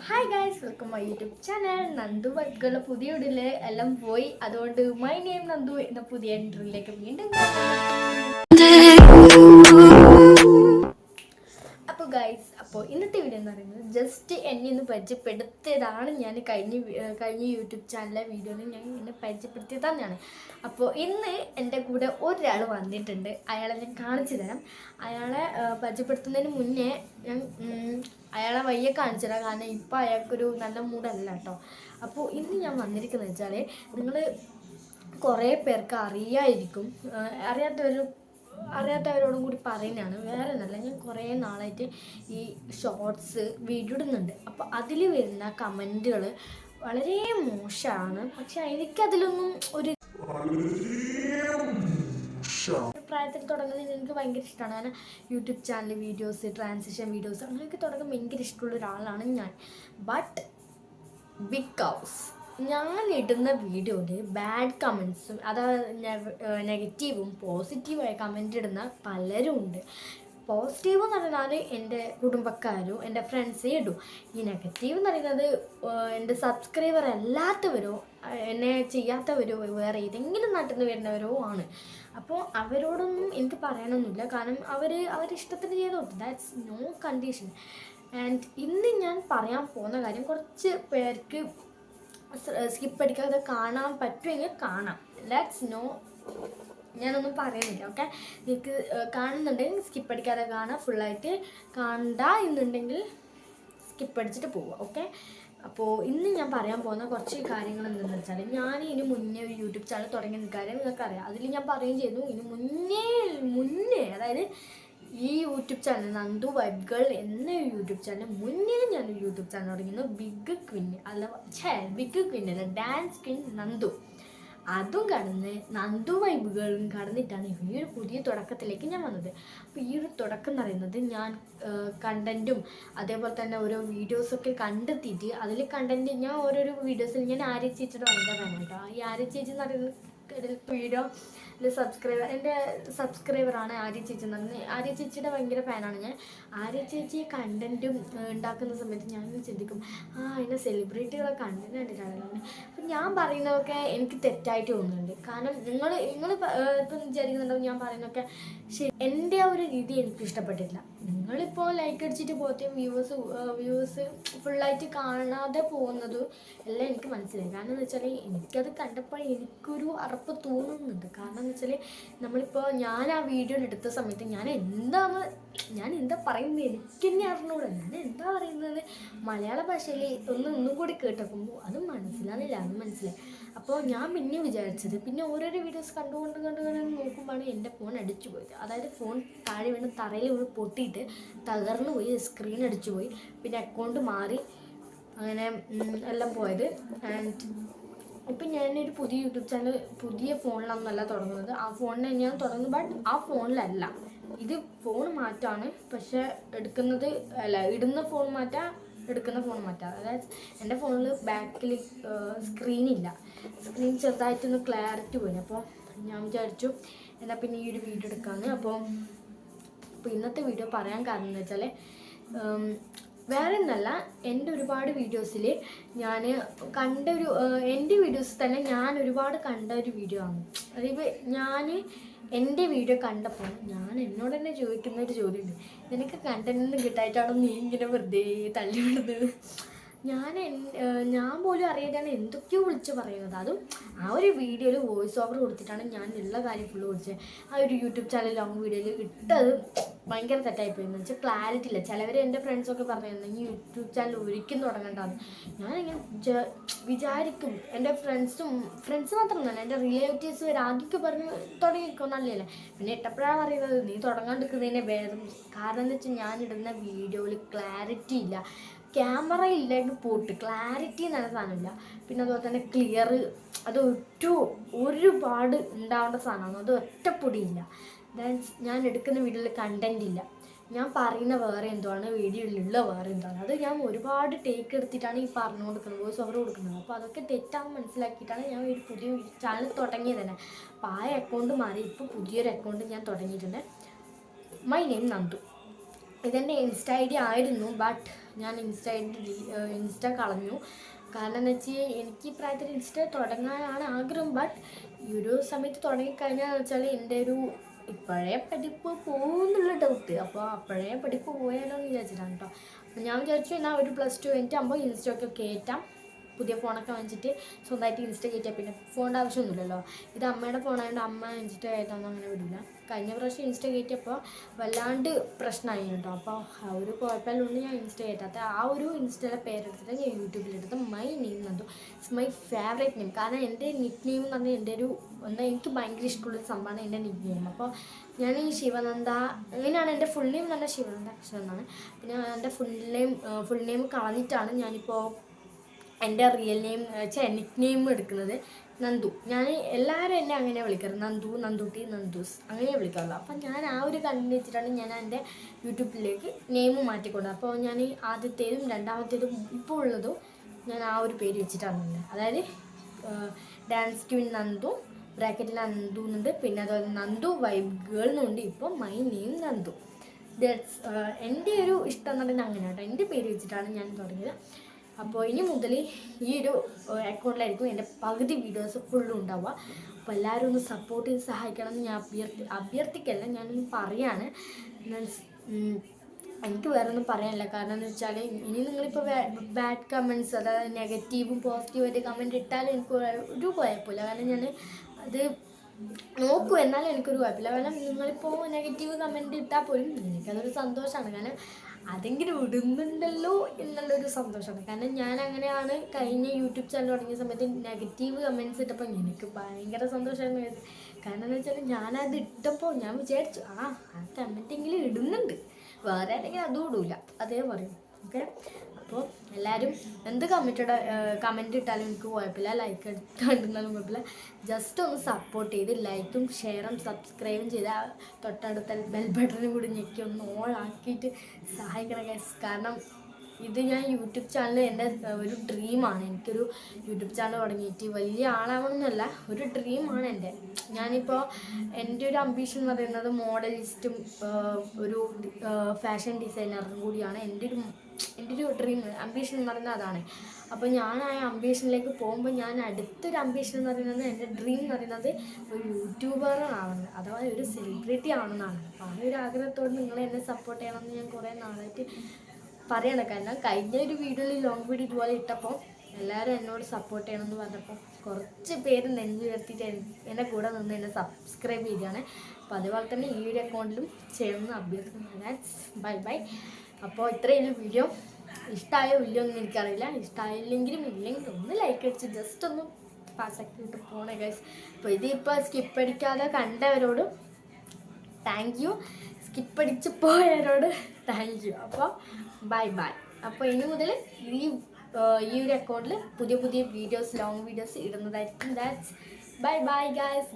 Hi guys, welcome my YouTube channel. Nandu വർക്കുള്ള പുതിയ വീഡിയോയില് എല്ലാം പോയി. അതുകൊണ്ട് മൈ നെയിം നന്ദു എന്ന പുതിയ എൻട്രിയിലേക്ക് വീണ്ടും. അപ്പോൾ ഇന്നത്തെ വീഡിയോ എന്ന് പറയുന്നത് ജസ്റ്റ് എന്നെ ഒന്ന് പരിചയപ്പെടുത്തിയതാണ്. ഞാൻ കഴിഞ്ഞ യൂട്യൂബ് ചാനലിലെ വീഡിയോയിൽ ഞാൻ എന്നെ പരിചയപ്പെടുത്തിയത് തന്നെയാണ്. അപ്പോൾ ഇന്ന് എൻ്റെ കൂടെ ഒരാൾ വന്നിട്ടുണ്ട്. അയാളെ ഞാൻ കാണിച്ചു തരാം. അയാളെ പരിചയപ്പെടുത്തുന്നതിന് മുന്നേ ഞാൻ അയാളെ വയ്യെ കാണിച്ചു തരാം. കാരണം ഇപ്പോൾ അയാൾക്കൊരു നല്ല മൂഡല്ല കേട്ടോ. അപ്പോൾ ഇന്ന് ഞാൻ വന്നിരിക്കുന്നത് വെച്ചാൽ നിങ്ങൾ കുറേ പേർക്ക് അറിയായിരിക്കും. അറിയാത്തവരോടും കൂടി പറയുന്നതാണ്. വേറെ ഒന്നല്ല, ഞാൻ കുറേ നാളായിട്ട് ഈ ഷോർട്സ് വീഡിയോ ഇടുന്നുണ്ട്. അപ്പോൾ അതിൽ വരുന്ന കമൻറ്റുകൾ വളരെ മോശമാണ്. പക്ഷെ എനിക്കതിലൊന്നും ഒരു പ്രായത്തിൽ തുടങ്ങുന്നത് എനിക്ക് ഭയങ്കര ഇഷ്ടമാണ്. കാരണം YouTube channel videos, transition videos അങ്ങനെയൊക്കെ തുടങ്ങാൻ ഭയങ്കര ഇഷ്ടമുള്ള ഒരാളാണ് ഞാൻ. ബട്ട് ബിക്കോസ് ഞാൻ ഇടുന്ന വീഡിയോയിൽ ബാഡ് കമൻസും നെഗറ്റീവും പോസിറ്റീവായ കമൻ്റ് ഇടുന്ന പലരും ഉണ്ട്. പോസിറ്റീവ് എന്ന് പറഞ്ഞാൽ എൻ്റെ കുടുംബക്കാരോ എൻ്റെ ഫ്രണ്ട്സേ ഇടൂ. ഈ നെഗറ്റീവ് എന്ന് പറയുന്നത് എൻ്റെ സബ്സ്ക്രൈബർ അല്ലാത്തവരോ എന്നെ ചെയ്യാത്തവരോ വേറെ ഏതെങ്കിലും നാട്ടിൽ നിന്ന് വരുന്നവരോ ആണ്. അപ്പോൾ അവരോടൊന്നും എനിക്ക് പറയാനൊന്നുമില്ല. കാരണം അവരിഷ്ടത്തിന് ചെയ്തോട്ടെ. That's no condition. ആൻഡ് ഇന്ന് ഞാൻ പറയാൻ പോകുന്ന കാര്യം കുറച്ച് പേർക്ക് സ്കിപ്പ് അടിക്കാതെ കാണാൻ പറ്റുമെങ്കിൽ കാണാം. Let's no. ഞാനൊന്നും പറയുന്നില്ല. ഓക്കെ, നിങ്ങൾക്ക് കാണുന്നുണ്ടെങ്കിൽ സ്കിപ്പ് അടിക്കാതെ കാണാം. ഫുള്ളായിട്ട് കാണണ്ട എന്നുണ്ടെങ്കിൽ സ്കിപ്പ് അടിച്ചിട്ട് പോവുക. ഓക്കെ, അപ്പോൾ ഇന്ന് ഞാൻ പറയാൻ പോകുന്ന കുറച്ച് കാര്യങ്ങൾ എന്തെന്ന് വെച്ചാൽ, ഞാൻ ഇതിന് മുന്നേ ഒരു യൂട്യൂബ് ചാനൽ തുടങ്ങിയ കാര്യം നിങ്ങൾക്കറിയാം. അതിൽ ഞാൻ പറയുകയും ചെയ്തു. ഇതിന് മുന്നേ അതായത് ഈ യൂട്യൂബ് ചാനൽ നന്ദു വൈബുകൾ എന്ന യൂട്യൂബ് ചാനൽ മുന്നേ ഞാനൊരു യൂട്യൂബ് ചാനൽ തുടങ്ങിയിരുന്നു. ബിഗ് ക്വിൻ അല്ല, ഡാൻസ് ക്വിൻ നന്ദു. അതും കടന്ന് നന്ദു വൈബുകളും കടന്നിട്ടാണ് ഈ ഒരു പുതിയ തുടക്കത്തിലേക്ക് ഞാൻ വന്നത്. അപ്പോൾ ഈ ഒരു തുടക്കം എന്ന് പറയുന്നത്, ഞാൻ കണ്ടൻറ്റും അതേപോലെ തന്നെ ഓരോ വീഡിയോസൊക്കെ കണ്ടെത്തിയിട്ട് അതിൽ കണ്ടൻറ്റ് ഞാൻ ഓരോരോ വീഡിയോസിൽ ഞാൻ ആര്യ ചേച്ചിയുടെ ഭയങ്കര ഫാനാണ് കേട്ടോ. ഈ ആര്യ ചേച്ചി എന്ന് പറയുന്നത് വീഡിയോ എൻ്റെ സബ്സ്ക്രൈബറാണ് ആര്യ ചേച്ചി എന്ന് പറഞ്ഞാൽ. ആര്യ ചേച്ചിയുടെ ഭയങ്കര ഫാനാണ് ഞാൻ. ആര്യ ചേച്ചി കണ്ടൻറ്റും ഉണ്ടാക്കുന്ന സമയത്ത് ഞാൻ ചിന്തിക്കും, അതിൻ്റെ സെലിബ്രിറ്റികളെ കണ്ടന്റ് കണ്ടിട്ടാണ്. അപ്പം ഞാൻ പറയുന്നതൊക്കെ എനിക്ക് തെറ്റായിട്ട് തോന്നുന്നുണ്ട്. കാരണം നിങ്ങൾ ഇപ്പം വിചാരിക്കുന്നുണ്ടാവും ഞാൻ പറയുന്നതൊക്കെ ശരി. എൻ്റെ ആ ഒരു രീതി എനിക്ക് ഇഷ്ടപ്പെട്ടില്ല. നിങ്ങളിപ്പോൾ ലൈക്ക് അടിച്ചിട്ട് പോകത്തെ വ്യൂവേഴ്സ് ഫുള്ളായിട്ട് കാണാതെ പോകുന്നതും എല്ലാം എനിക്ക് മനസ്സിലായി. കാരണം എന്ന് വെച്ചാൽ എനിക്കത് കണ്ടപ്പോൾ എനിക്കൊരു അറപ്പ് തോന്നുന്നുണ്ട്. കാരണം എന്ന് വെച്ചാൽ നമ്മളിപ്പോൾ ഞാൻ ആ വീഡിയോ എടുത്ത സമയത്ത് ഞാൻ എന്താ പറയുന്നത് എനിക്ക് തന്നെ അറിഞ്ഞൂടാ. ഞാൻ എന്താ പറയുന്നത് മലയാള ഭാഷയിൽ ഒന്നും കൂടി കേട്ടേക്കുമ്പോൾ അത് മനസ്സിലായി. അപ്പോൾ ഞാൻ പിന്നെ വിചാരിച്ചത്, പിന്നെ ഓരോരോ വീഡിയോസ് കണ്ടുകൊണ്ട് നോക്കുമ്പോഴാണ് എൻ്റെ ഫോൺ അടിച്ചു പോയത്. അതായത് ഫോൺ താഴെ വീണ് തറയിൽ വീണ് പൊട്ടിയിട്ട് തകർന്നു പോയി, സ്ക്രീൻ അടിച്ചു പോയി. പിന്നെ അക്കൗണ്ട് മാറി, അങ്ങനെ എല്ലാം പോയത്. ആൻഡ് ഇപ്പം ഞാനൊരു പുതിയ യൂട്യൂബ് ചാനൽ പുതിയ ഫോണിലൊന്നല്ല തുടങ്ങുന്നത്. ആ ഫോണിനെ ഞാൻ തുടങ്ങുന്നത്, ബട്ട് ആ ഫോണിലല്ല. ഇത് ഫോൺ മാറ്റാണ്. പക്ഷെ ഇടുന്ന ഫോൺ മാറ്റാം, എടുക്കുന്ന ഫോൺ മാറ്റാം. അതായത് എൻ്റെ ഫോണിൽ ബാക്കിൽ സ്ക്രീൻ ചെറുതായിട്ടൊന്ന് ക്ലാരിറ്റി പോയി. അപ്പോൾ ഞാൻ വിചാരിച്ചു എന്നാൽ പിന്നെ ഈ ഒരു വീഡിയോ എടുക്കാമെന്ന്. അപ്പോൾ ഇന്നത്തെ വീഡിയോ പറയാൻ കാരണം എന്ന് വെച്ചാൽ വേറെ ഒന്നല്ല, എൻ്റെ ഒരുപാട് വീഡിയോസിൽ ഞാൻ എൻ്റെ വീഡിയോസ് തന്നെ ഞാൻ ഒരുപാട് കണ്ട ഒരു വീഡിയോ ആണ്. അതായത് ഞാൻ എൻ്റെ വീഡിയോ കണ്ടപ്പോൾ എന്നോട് തന്നെ ചോദിക്കുന്ന ഒരു ചോദ്യമുണ്ട്, നിനക്ക് കണ്ടന്റ് കിട്ടായിട്ടാണോ നീ ഇങ്ങനെ വെറുതെ തള്ളിവിടുന്നത്? ഞാൻ പോലും അറിയാതാണ് എന്തൊക്കെയോ വിളിച്ച് പറയുന്നത്. അതും ആ ഒരു വീഡിയോയിൽ വോയിസ് ഓവർ കൊടുത്തിട്ടാണ് ഞാൻ ഉള്ള കാര്യം ഫുള്ള് വിളിച്ചത്. ആ ഒരു യൂട്യൂബ് ചാനൽ ലോങ് വീഡിയോയിൽ ഇട്ടത് ഭയങ്കര തെറ്റായിപ്പോയെന്ന് വെച്ചാൽ ക്ലാരിറ്റി ഇല്ല. ചിലവർ എൻ്റെ ഫ്രണ്ട്സൊക്കെ പറഞ്ഞിരുന്നു ഈ യൂട്യൂബ് ചാനൽ ഒരിക്കലും തുടങ്ങേണ്ടതാണ്. ഞാനിങ്ങനെ വിചാരിക്കും. എൻ്റെ ഫ്രണ്ട്സ് മാത്രമല്ല, എൻ്റെ റിലേറ്റീവ്സ് വരെ ആദ്യമൊക്കെ പറഞ്ഞ് തുടങ്ങിക്കോ നല്ലതല്ലേ. പിന്നെ ഇട്ടപ്പോഴാണ് പറയുന്നത് നീ തുടങ്ങാണ്ടിരിക്കുന്നതിനെ ഭേദം. കാരണം എന്ന് വെച്ചാൽ ഞാനിടുന്ന വീഡിയോയിൽ ക്ലാരിറ്റി ഇല്ല. ക്യാമറ ഇല്ലെങ്കിൽ പോട്ട് ക്ലാരിറ്റി നല്ല സാധനമില്ല. പിന്നെ അതുപോലെ തന്നെ ക്ലിയർ അത് ഒരുപാട് ഉണ്ടാവേണ്ട സാധനമാണ്. അത് ഒറ്റപ്പൊടിയില്ല. ഞാൻ എടുക്കുന്ന വീഡിയോയിൽ കണ്ടന്റ് ഇല്ല. ഞാൻ പറയുന്ന വേറെ എന്തുവാണ്, വീഡിയോയിലുള്ള വേറെ എന്താണ്. അത് ഞാൻ ഒരുപാട് ടേക്ക് എടുത്തിട്ടാണ് ഈ പറഞ്ഞു കൊടുക്കുന്നത്, വോയിസ് ഓവർ കൊടുക്കുന്നത്. അപ്പോൾ അതൊക്കെ തെറ്റാണെന്ന് മനസ്സിലാക്കിയിട്ടാണ് ഞാൻ ഒരു പുതിയ ചാനൽ തുടങ്ങിയത് തന്നെ. അപ്പോൾ ആ അക്കൗണ്ട് മാറി ഇപ്പോൾ പുതിയൊരു അക്കൗണ്ട് ഞാൻ തുടങ്ങിയിട്ടുണ്ട്. My name Nandu. ഇതെൻ്റെ ഇൻസ്റ്റ ID ആയിരുന്നു. ബട്ട് ഞാൻ ഇൻസ്റ്റ കളഞ്ഞു. കാരണം എന്ന് വെച്ചാൽ എനിക്ക് ഈ പ്രായത്തിൽ ഇൻസ്റ്റ തുടങ്ങാനാണ് ആഗ്രഹം. ബട്ട് ഈ ഒരു സമയത്ത് തുടങ്ങിക്കഴിഞ്ഞാൽ വെച്ചാൽ എൻ്റെ ഒരു ഇപ്പോഴേ പഠിപ്പ് പോകുന്നുള്ള ഡൗട്ട്. അപ്പോൾ അപ്പോഴേ പഠിപ്പ് പോയാലോ എന്ന് വിചാരിച്ചിട്ടാണ് കേട്ടോ. അപ്പോൾ ഞാൻ വിചാരിച്ചു എന്നാൽ ഒരു +2 കഴിഞ്ഞിട്ട് ആകുമ്പോൾ ഇൻസ്റ്റയൊക്കെ കയറ്റാം. പുതിയ ഫോണൊക്കെ വാങ്ങിച്ചിട്ട് സ്വന്തമായിട്ട് ഇൻസ്റ്റ കയറ്റാം. പിന്നെ ഫോണിൻ്റെ ആവശ്യമൊന്നുമില്ലല്ലോ. ഇത് അമ്മയുടെ ഫോണായതുകൊണ്ട് അമ്മ ഇൻസ്റ്റ കയറ്റാമെന്ന് അങ്ങനെ വിടില്ല. കഴിഞ്ഞ പ്രാവശ്യം ഇൻസ്റ്റ കയറ്റിയപ്പോൾ വല്ലാണ്ട് പ്രശ്നമായി കേട്ടോ. അപ്പോൾ ആ ഒരു കുഴപ്പമില്ലുകൊണ്ട് ഞാൻ ഇൻസ്റ്റ കയറ്റാത്ത. ആ ഒരു ഇൻസ്റ്റയുടെ പേരെടുത്തിട്ട് ഞാൻ യൂട്യൂബിലെടുത്ത് my name Nandu. It's my favourite name. കാരണം എൻ്റെ നിക്ക് നെയിം എന്ന് പറഞ്ഞാൽ എൻ്റെ ഒരു എനിക്ക് ഭയങ്കര ഇഷ്ടമുള്ളൊരു സംഭവമാണ് എൻ്റെ നിക്ക് നെയിം. അപ്പോൾ ഞാൻ ഈ ശിവനന്ദ അങ്ങനെയാണ് എൻ്റെ ഫുൾ നെയിം തന്നെ ശിവനന്ദ കൃഷ്ണൻ എന്നാണ്. പിന്നെ എൻ്റെ ഫുൾ നെയിം കളഞ്ഞിട്ടാണ് ഞാനിപ്പോൾ എൻ്റെ റിയൽ നെയിം നിക്ക് നെയിം എടുക്കുന്നത് നന്ദു. ഞാൻ എല്ലാവരും എന്നെ അങ്ങനെ വിളിക്കാറ്, നന്ദു, നന്ദുട്ടി, നന്ദൂസ് അങ്ങനെ വിളിക്കാറുള്ളൂ. അപ്പം ഞാൻ ആ ഒരു കണ്ടന്റ് വെച്ചിട്ടാണ് ഞാൻ എൻ്റെ യൂട്യൂബിലേക്ക് നെയിം മാറ്റിക്കൊണ്ടത്. അപ്പോൾ ഞാൻ ആദ്യത്തേതും രണ്ടാമത്തേതും ഇപ്പോൾ ഉള്ളതും ഞാൻ ആ ഒരു പേര് വെച്ചിട്ടാണ്. അതായത് ഡാൻസ് ക്വീൻ നന്ദു ബ്രാക്കറ്റിൽ നന്ദു എന്നുണ്ട്. പിന്നെ അതുപോലെ നന്ദു വൈബ് ഗേൾ എന്നുണ്ട്. ഇപ്പോൾ മൈ നെയിം നന്ദു. ദാറ്റ്സ് എൻ്റെ ഒരു ഇഷ്ടം എന്ന് പറയുന്നത് അങ്ങനെ കേട്ടോ. എൻ്റെ പേര് വെച്ചിട്ടാണ് ഞാൻ തുടങ്ങിയത്. അപ്പോൾ ഇനി മുതൽ ഈ ഒരു അക്കൗണ്ടിലായിരിക്കും എൻ്റെ പകുതി വീഡിയോസ് ഫുള്ളും ഉണ്ടാവുക. അപ്പോൾ എല്ലാവരും ഒന്ന് സപ്പോർട്ട് ചെയ്ത് സഹായിക്കണം എന്ന് ഞാൻ അഭ്യർത്ഥിക്കല്ല, ഞാനൊന്ന് പറയാണ്. എനിക്ക് വേറെ ഒന്നും പറയാനില്ല. കാരണം എന്ന് വെച്ചാൽ ഇനി നിങ്ങളിപ്പോൾ ബാഡ് കമൻറ്റ്സ്, അതായത് നെഗറ്റീവും പോസിറ്റീവായിട്ട് കമൻറ്റ് ഇട്ടാലും എനിക്ക് ഒരു കുഴപ്പമില്ല. കാരണം ഞാൻ അത് നോക്കൂ, എന്നാലും എനിക്കൊരു കുഴപ്പമില്ല. കാരണം നിങ്ങളിപ്പോൾ നെഗറ്റീവ് കമൻറ്റ് ഇട്ടാൽ പോലും എനിക്കതൊരു സന്തോഷമാണ്. കാരണം അതെങ്കിലും ഇടുന്നുണ്ടല്ലോ എന്നുള്ളൊരു സന്തോഷമാണ്. കാരണം ഞാൻ അങ്ങനെയാണ് കഴിഞ്ഞ യൂട്യൂബ് ചാനൽ തുടങ്ങിയ സമയത്ത് നെഗറ്റീവ് കമൻറ്റ്സ് ഇട്ടപ്പോൾ എനിക്ക് ഭയങ്കര സന്തോഷമായിരുന്നു. കാരണം എന്ന് വെച്ചാൽ ഞാനത് ഇട്ടപ്പോൾ ഞാൻ വിചാരിച്ചു ആ കമൻറ്റെങ്കിലും ഇടുന്നുണ്ട്, വേറെ ആരെങ്കിലും അതും ഇടൂല, അതേ പറയും. ഓക്കെ, അപ്പോൾ എല്ലാവരും എന്ത് കമൻറ്റ് ഇട്ടാലും എനിക്ക് കുഴപ്പമില്ല, ലൈക്ക് കണ്ടിരുന്നാലും കുഴപ്പമില്ല. ജസ്റ്റ് ഒന്ന് സപ്പോർട്ട് ചെയ്ത് ലൈക്കും ഷെയറും സബ്സ്ക്രൈബും ചെയ്ത് തൊട്ടടുത്ത ബെൽ ബട്ടണും കൂടി ഞെക്കി ഒന്ന് ഓളാക്കിയിട്ട് സഹായിക്കണം ഗൈസ്. കാരണം ഇത് ഞാൻ യൂട്യൂബ് ചാനൽ എൻ്റെ ഒരു ഡ്രീമാണ്. എനിക്കൊരു യൂട്യൂബ് ചാനൽ തുടങ്ങിയിട്ട് വലിയ ആളാവണമെന്നല്ല, ഒരു ഡ്രീമാണ് എൻ്റെ. ഞാനിപ്പോൾ എൻ്റെ ഒരു അംബീഷൻ എന്ന് പറയുന്നത് മോഡലിസ്റ്റും ഒരു ഫാഷൻ ഡിസൈനറും കൂടിയാണ്. എൻ്റെ ഒരു ഡ്രീം അംബീഷൻ എന്ന് പറയുന്നത് അതാണ്. അപ്പോൾ ഞാൻ ആ അംബീഷനിലേക്ക് പോകുമ്പോൾ ഞാൻ അടുത്തൊരു അംബീഷൻ എന്ന് പറയുന്നത് എൻ്റെ ഡ്രീം എന്ന് പറയുന്നത് ഒരു യൂട്യൂബർ ആവണം, അഥവാ ഒരു സെലിബ്രിറ്റി ആവണമെന്നാണ്. അപ്പോൾ ആ ഒരു ആഗ്രഹത്തോട് നിങ്ങൾ എന്നെ സപ്പോർട്ട് ചെയ്യണമെന്ന് ഞാൻ കുറേ നാളായിട്ട് പറയണം. കാരണം കഴിഞ്ഞ ഒരു വീഡിയോയിൽ ലോങ് വീഡിയോ ഇതുപോലെ ഇട്ടപ്പോൾ എല്ലാവരും എന്നോട് സപ്പോർട്ട് ചെയ്യണമെന്ന് പറഞ്ഞപ്പോൾ കുറച്ച് പേര് നെഞ്ചുയർത്തിയിട്ട് എൻ്റെ കൂടെ നിന്ന് എന്നെ സബ്സ്ക്രൈബ് ചെയ്യുകയാണ്. അപ്പോൾ അതുപോലെ തന്നെ ഈ ഒരു അക്കൗണ്ടിലും ചെയ്യണമെന്ന് അഭ്യർത്ഥിക്കുന്നു. ബൈ. അപ്പോൾ ഇത്രയും വീഡിയോ ഇഷ്ടമായോ ഇല്ലയോ എന്ന് എനിക്കറിയില്ല. ഇഷ്ടമായില്ലെങ്കിലും ഒന്ന് ലൈക്ക് അടിച്ച് ജസ്റ്റ് ഒന്ന് പാസ്സാക്കി വിട്ട് പോണേ ഗൈസ്. അപ്പോൾ ഇതിപ്പോൾ സ്കിപ്പ് അടിക്കാതെ കണ്ടവരോട് താങ്ക് യു, സ്കിപ്പ് അടിച്ച് പോയവരോട് താങ്ക് യു. അപ്പോൾ ബൈ. അപ്പോൾ ഇനി മുതൽ ഈ ഒരു അക്കൗണ്ടിൽ പുതിയ വീഡിയോസ് ലോങ് വീഡിയോസ് ഇടുന്നതായിരിക്കും. That's bye guys.